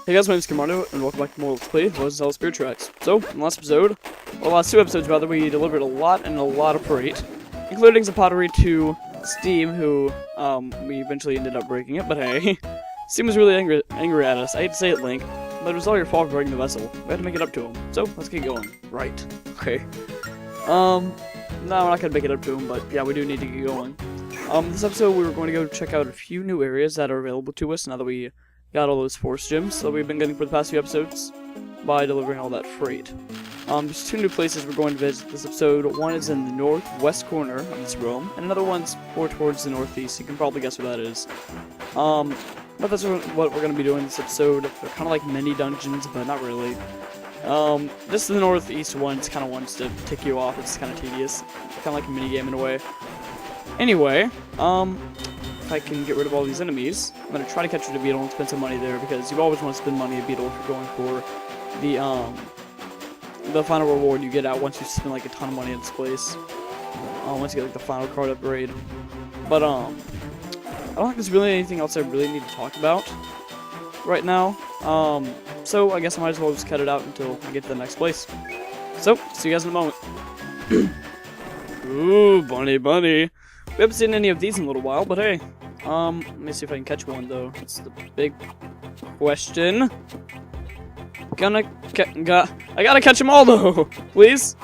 Hey guys, my name is Commando, and welcome back to more Let's Play Zelda Spirit Tracks. So, in the last episode, well, last two episodes rather, we delivered a lot of freight, including some pottery to Steam, who, we eventually ended up breaking it, but hey. Steam was really angry at us. I hate to say it, Link, but it was all your fault for breaking the vessel. We had to make it up to him. So, let's get going. Right. Okay. No, we're not gonna make it up to him, but yeah, we do need to get going. This episode, we were going to go check out a few new areas that are available to us now that we got all those force gems that we've been getting for the past few episodes by delivering all that freight. There's two new places we're going to visit this episode. One is in the northwest corner of this realm, and another one's more towards the northeast. You can probably guess where that is. But that's what we're going to be doing this episode. They're kind of like mini dungeons, but not really. This is the northeast one. It's kind of wants to tick you off. It's kind of tedious. Kind of like a mini game in a way. Anyway, if I can get rid of all these enemies, I'm going to try to catch the beetle and spend some money there, because you always want to spend money at beetle if you're going for the final reward you get out once you spend like a ton of money at this place. Once you get like the final card upgrade. But I don't think there's really anything else I really need to talk about right now. So I guess I might as well just cut it out until I get to the next place. So, see you guys in a moment. Ooh, bunny. We haven't seen any of these in a little while, but hey. Let me see if I can catch one, though. That's the big question. I gotta catch them all, though! Please?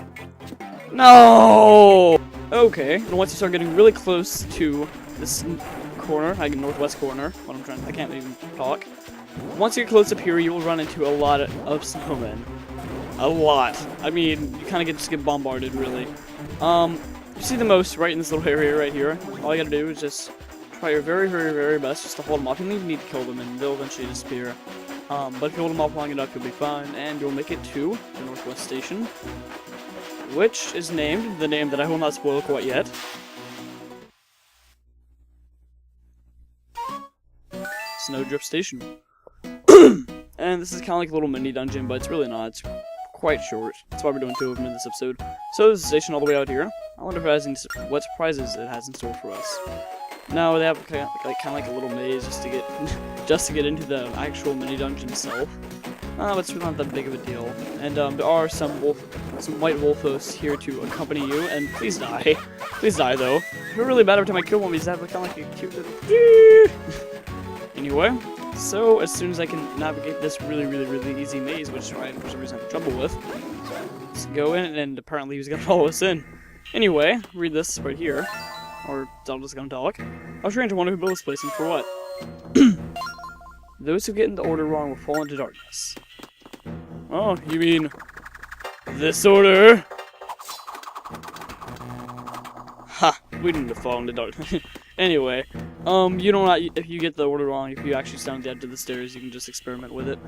No! Okay, and once you start getting really close to this corner, like northwest corner, I can't even talk. Once you get close up here, you will run into a lot of snowmen. A lot. I mean, you kind of just get bombarded, really. You see the most right in this little area right here. All you gotta do is just try your very best just to hold them off. You don't even need to kill them, and they'll eventually disappear. But if you hold them off long enough, you'll be fine, and you'll make it to the Northwest Station, which is named the name that I will not spoil quite yet. Snowdrift Station. And this is kind of like a little mini dungeon, but it's really not. It's quite short. That's why we're doing two of them in this episode. So there's a station all the way out here. I wonder if it has what surprises it has in store for us. No, they have kind of like a little maze just to get into the actual mini dungeon itself. But it's really not that big of a deal. And there are some white wolf hosts here to accompany you. And please die, please die though. I feel really bad every time I kill one of these. They have kind of like a cute little. Anyway. So, as soon as I can navigate this really easy maze, which I for some reason have trouble with, let's go in, and apparently he's gonna follow us in. Anyway, read this right here, or Zelda's gonna talk. I was trying to wonder who built this place and for what. Those who get in the order wrong will fall into darkness. Oh, you mean this order? Ha! We didn't fall into darkness. Anyway, if you get the order wrong, if you actually stand at the edge of the stairs, you can just experiment with it.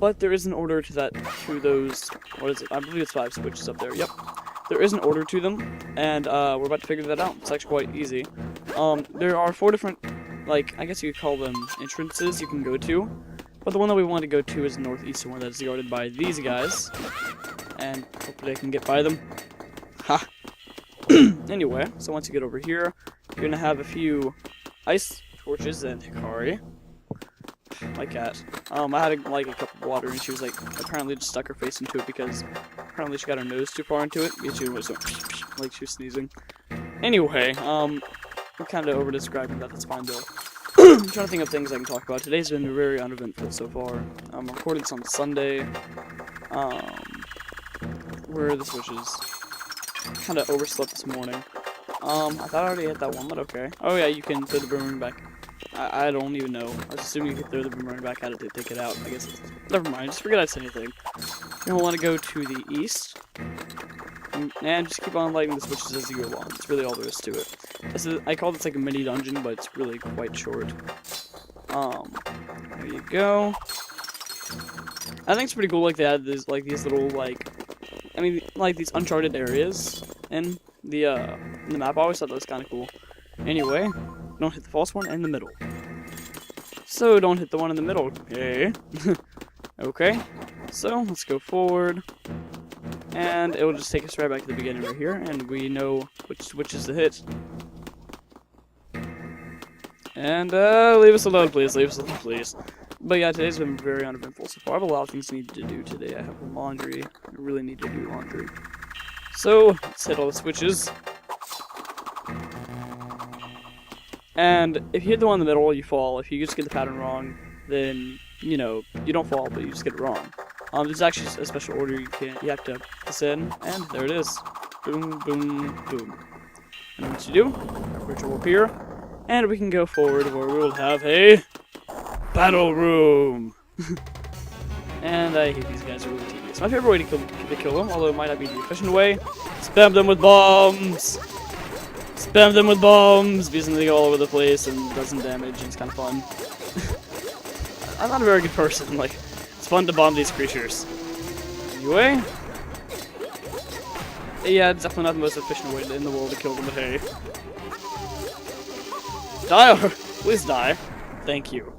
But there is an order to those, what is it? I believe it's 5 switches up there, yep. There is an order to them, and we're about to figure that out. It's actually quite easy. There are 4 different, like, I guess you could call them entrances you can go to. But the one that we want to go to is the northeastern one that is guarded by these guys. And hopefully I can get by them. Ha! Anyway, so once you get over here, you're gonna have a few ice torches and hikari. My cat. I had like a cup of water and she was like, apparently just stuck her face into it because apparently she got her nose too far into it. She was like she was sneezing. Anyway, we're kind of over describing that. That's fine though. I'm trying to think of things I can talk about. Today's been very uneventful so far. I'm recording this on Sunday. Where are the switches? Kind of overslept this morning. I thought I already hit that one, but okay. Oh yeah, you can throw the boomerang back. I don't even know. I was assuming you could throw the boomerang back at it to take it out. I guess never mind. Just forget I said anything. You'll want to go to the east, and just keep on lighting the switches as you go along. That's really all there is to it. I call this like a mini dungeon, but it's really quite short. There you go. I think it's pretty cool. Like they had these little these uncharted areas in the map. I always thought that was kind of cool. Anyway, don't hit the false one in the middle. So don't hit the one in the middle, okay? Okay, so let's go forward. And it will just take us right back to the beginning right here, and we know which is the hit. And leave us alone, please. Leave us alone, please. But yeah, today's been very uneventful so far. I have a lot of things I need to do today. I have laundry. I really need to do laundry. So, let's hit all the switches. And if you hit the one in the middle, you fall. If you just get the pattern wrong, then, you know, you don't fall, but you just get it wrong. There's actually a special order you have to this in, and there it is. Boom, boom, boom. And once you do, our bridge will appear, and we can go forward where we will have a battle room. And I hate these guys, they're really tedious. My favorite way to kill them, although it might not be the efficient way, spam them with bombs! Spam them with bombs, because then they go all over the place and does some damage, and it's kind of fun. I'm not a very good person, like, it's fun to bomb these creatures. Anyway, yeah, it's definitely not the most efficient way in the world to kill them, but hey. Die! Please die. Thank you.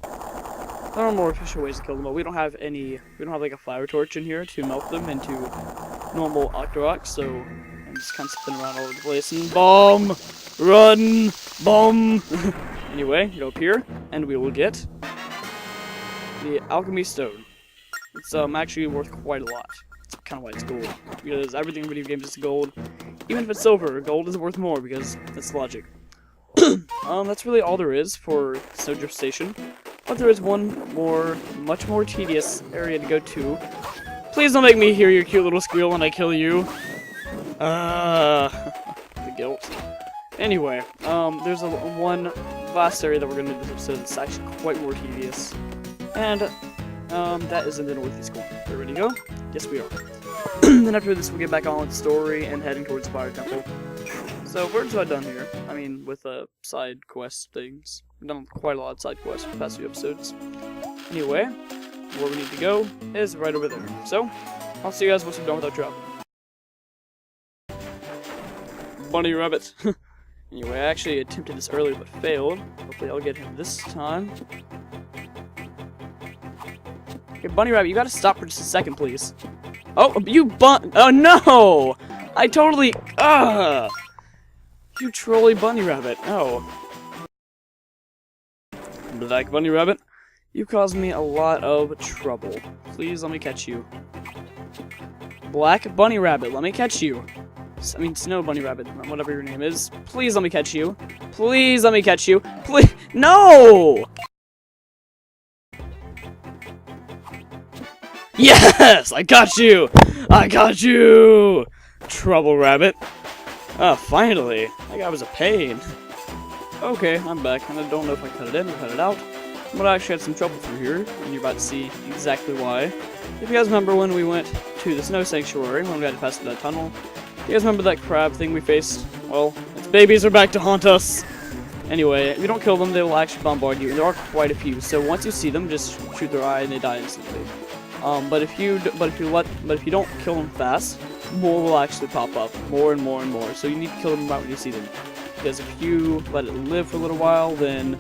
There are more efficient ways to kill them, but we don't have like a fire torch in here to melt them into normal Octoroks, so I'm just kind of spinning around all over the place and bomb! Run! Bomb! Anyway, go up here, and we will get the Alchemy Stone. It's actually worth quite a lot. That's kind of why it's gold, because everything in video games is gold. Even if it's silver, gold is worth more, because that's logic. That's really all there is for Snowdrift Station. But there is one more, much more tedious area to go to. Please don't make me hear your cute little squeal when I kill you. The guilt. Anyway, there's one last area that we're going to do this episode that's actually quite more tedious. And, that is in the northeast corner. Are you ready to go? Yes, we are. Then after this, we'll get back on with the story and heading towards the Fire Temple. So, we're just about done here. I mean, with, side quest things. We've done quite a lot of side quests for the past few episodes. Anyway, where we need to go is right over there. So, I'll see you guys once we're done with our travel. Bunny rabbit. Anyway, I actually attempted this earlier but failed. Hopefully I'll get him this time. Okay, Bunny Rabbit, you gotta stop for just a second, please. Oh, oh no! I totally, you trolly Bunny Rabbit, oh. Black Bunny Rabbit, you caused me a lot of trouble. Please let me catch you. Black Bunny Rabbit, let me catch you. I mean, Snow Bunny Rabbit, whatever your name is. Please let me catch you. Please let me catch you. Please, no! Yes! I got you! I got you! Trouble Rabbit. Ah, finally. That guy was a pain. Okay, I'm back, and I don't know if I cut it in or cut it out, but I actually had some trouble through here, and you're about to see exactly why. If you guys remember when we went to the Snow Sanctuary, when we had to pass through that tunnel, you guys remember that crab thing we faced? Well, its babies are back to haunt us! Anyway, if you don't kill them, they will actually bombard you, and there are quite a few, so once you see them, just shoot their eye and they die instantly. But if you don't kill them fast, more will actually pop up, more and more and more, so you need to kill them right when you see them. Because if you let it live for a little while, then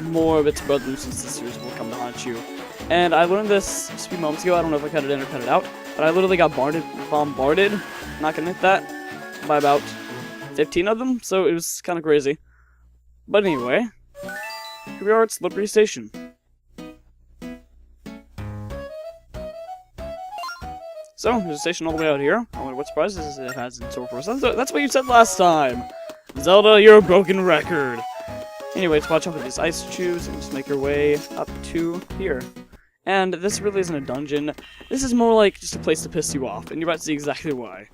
more of its brothers and sisters will come to haunt you. And I learned this just a few moments ago, I don't know if I cut it in or cut it out, but I literally got bombarded, not gonna hit that, by about 15 of them, so it was kind of crazy. But anyway, here we are at Snowdrift Station. So, there's a station all the way out here. I wonder what surprises it has in store for us. That's what you said last time! Zelda, you're a broken record! Anyway, let's watch out for these ice tubes and just make your way up to here. And this really isn't a dungeon. This is more like just a place to piss you off, and you're about to see exactly why.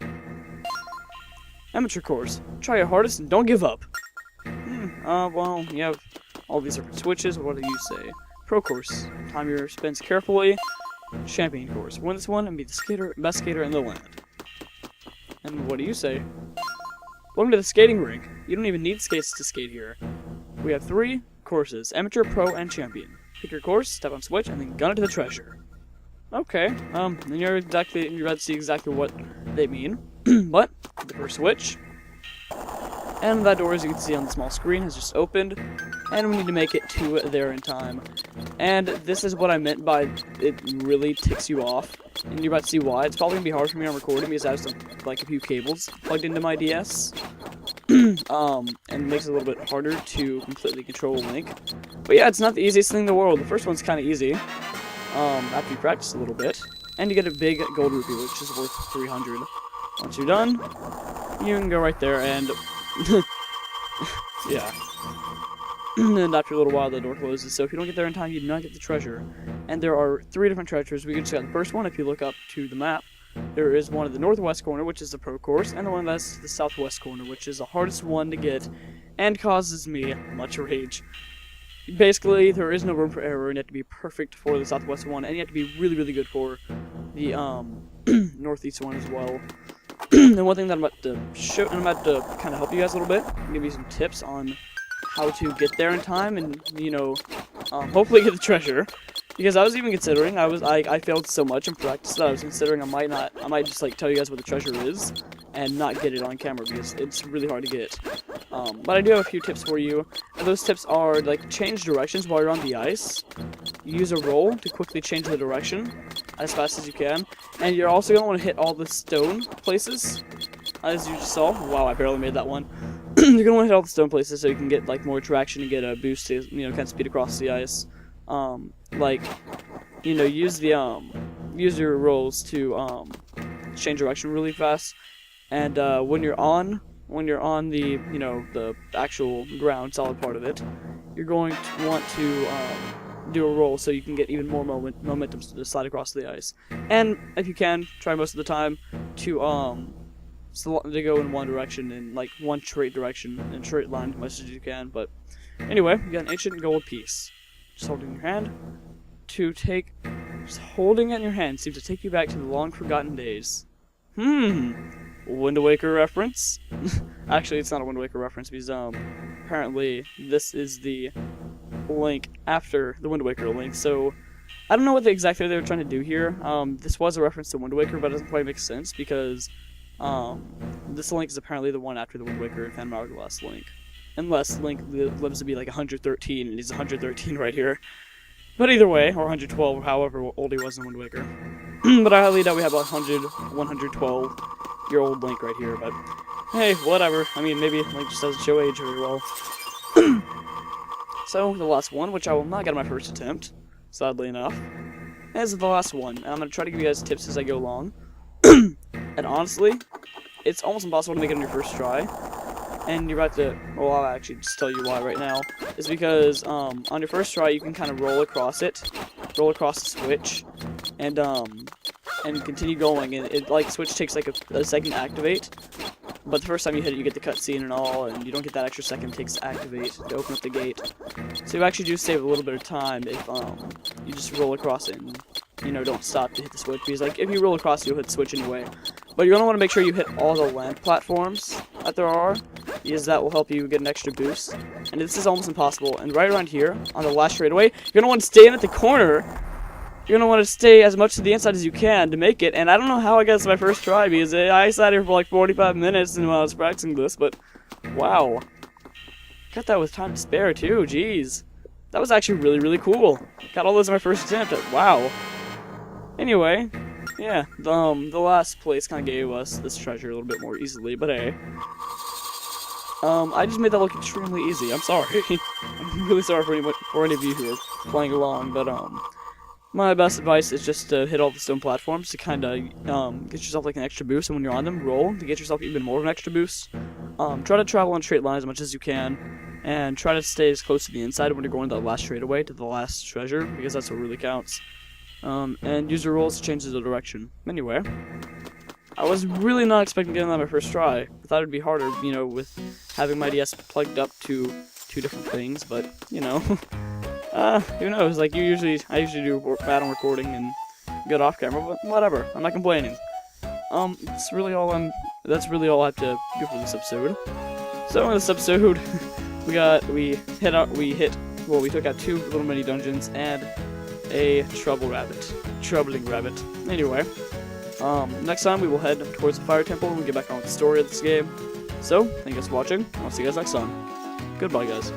Amateur course. Try your hardest and don't give up. Well, you have all these different switches. What do you say? Pro course. Time your spins carefully. Champion course. Win this one and be the best skater in the land. And what do you say? Welcome to the skating rink. You don't even need skates to skate here. We have 3 courses. Amateur, Pro, and Champion. Pick your course, step on switch, and then gun it to the treasure. Okay, then you're about to see exactly what they mean. But, the first switch. And that door, as you can see on the small screen, has just opened. And we need to make it to there in time. And this is what I meant by it really ticks you off. And you're about to see why. It's probably going to be hard for me on recording because I have some, like a few cables plugged into my DS. and makes it a little bit harder to completely control Link. But yeah, it's not the easiest thing in the world. The first one's kind of easy, after you practice a little bit. And you get a big gold rupee, which is worth 300. Once you're done, you can go right there and... yeah. And after a little while, the door closes, so if you don't get there in time, you do not get the treasure. And there are 3 different treasures. We just got the first one. If you look up to the map, there is one at the northwest corner, which is the pro course, and the one that's the southwest corner, which is the hardest one to get, and causes me much rage. Basically, there is no room for error, and you have to be perfect for the southwest one, and you have to be really, really good for the northeast one as well. And one thing that I'm about to show, and I'm about to kind of help you guys a little bit, give you some tips on how to get there in time, and you know, hopefully get the treasure. Because I was even considering, I failed so much in practice that I was considering I might just like tell you guys what the treasure is and not get it on camera because it's really hard to get. But I do have a few tips for you, and those tips are like change directions while you're on the ice. Use a roll to quickly change the direction as fast as you can, and you're also gonna want to hit all the stone places, as you just saw. Wow, I barely made that one. You're gonna want to hit all the stone places so you can get like more traction and get a boost to kind of speed across the ice. Like, use your rolls to change direction really fast, and when you're on the the actual ground, solid part of it, you're going to want to do a roll so you can get even more momentum to slide across the ice. And if you can, try most of the time to go in one direction, in like one straight direction, in a straight line as much as you can. But anyway, you got an ancient gold piece. Just holding in your hand holding it in your hand seems to take you back to the long forgotten days. Wind Waker reference? Actually, it's not a Wind Waker reference because apparently this is the link after the Wind Waker link. So I don't know what exactly they were trying to do here. This was a reference to Wind Waker, but it doesn't quite make sense because this link is apparently the one after the Wind Waker and Phantom Hourglass link. Unless Link lives to be like 113, and he's 113 right here. But either way, or 112, or however old he was in Wind Waker. But I highly doubt we have a 112-year-old Link right here, but hey, whatever. I mean, maybe Link just doesn't show age very well. So, the last one, which I will not get on my first attempt, sadly enough, is the last one. And I'm going to try to give you guys tips as I go along. And honestly, it's almost impossible to make it on your first try. And you're about to, well, I'll actually just tell you why right now, is because, on your first try, you can kind of roll across the switch, and continue going, and the switch takes like a second to activate, but the first time you hit it, you get the cutscene and all, and you don't get that extra second it takes to activate, to open up the gate. So you actually do save a little bit of time if, you just roll across it and, don't stop to hit the switch, because, like, if you roll across, you'll hit the switch anyway. But you're going to want to make sure you hit all the land platforms that there are, because that will help you get an extra boost. And this is almost impossible. And right around here, on the last straightaway, you're going to want to stay in at the corner. You're going to want to stay as much to the inside as you can to make it. And I don't know how I got this my first try, because I sat here for like 45 minutes while I was practicing this, but wow. Got that with time to spare too, jeez. That was actually really, really cool. Got all those in my first attempt. Wow. Anyway, yeah, the last place kind of gave us this treasure a little bit more easily, but hey. I just made that look extremely easy. I'm sorry. I'm really sorry for any of you who are playing along, but my best advice is just to hit all the stone platforms to kind of get yourself like an extra boost, and when you're on them, roll to get yourself even more of an extra boost. Try to travel on straight lines as much as you can, and try to stay as close to the inside when you're going to the last straightaway to the last treasure, because that's what really counts. And use your rolls to change the direction. Anyway, I was really not expecting getting that on my first try. I thought it'd be harder, with having my DS plugged up to 2 different things, but, who knows, like, I usually do bad on recording and good off camera, but whatever, I'm not complaining. That's really all I have to do for this episode. So in this episode, we took out 2 little mini dungeons and a troubling rabbit. Anyway, next time we will head towards the Fire Temple and we'll get back on with the story of this game. So, thank you guys for watching, and I'll see you guys next time. Goodbye, guys.